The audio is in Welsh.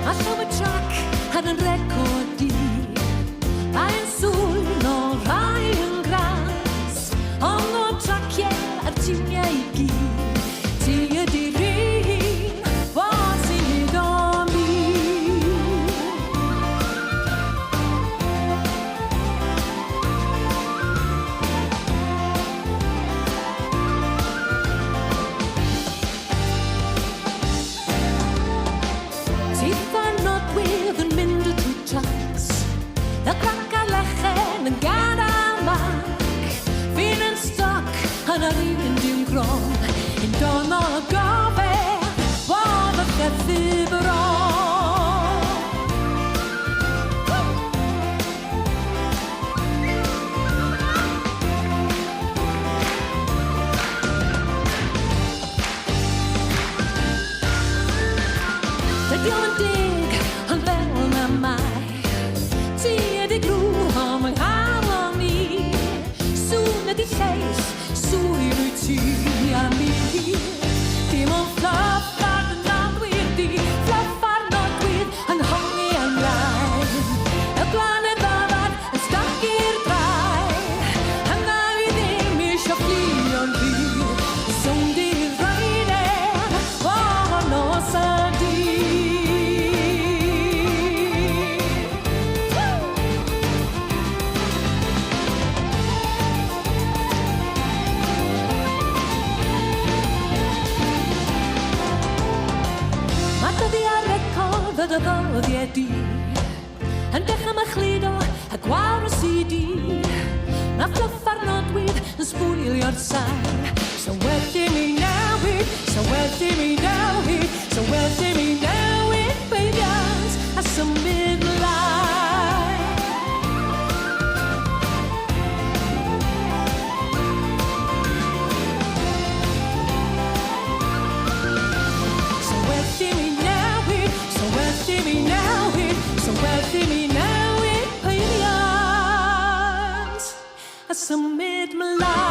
Allan y trac ar yn record di, rhai'n sŵn o rai yn gras, ond o traciau a'r tiniau I gyd, ti ydi'r un, fos I hyd o mi. Y grac a lechen yn gad a mac, fi'n yn stoc yn yr un dim grom, un don o gofer, bod y gyrthu bron. Dydy o'n dig yn fel na mai, ti ydi grŵp am yng nghalon ni, sŵn ydi lleis, sŵn wyt ti a mi. Dim ond fluff ar nodwydd di, fluff ar nodwydd yn hongi ymlaen. Y glan yn ddafad yn stac i'r draed, yna fi ddim isio fflio'n fi, sŵn di'r rhaid o nos y di. Y ddyddiau di yn dechrau machludo a gwawr o CD, na fluff ar nodwydd yn sbwylio'r sain. So wedi mi newid, so wedi mi newid, so wedi mi newid beiriant a symud mlaen. So wedi mi newid, so wedi mi newid, so wedi mi newid peiriant a symud mlaen.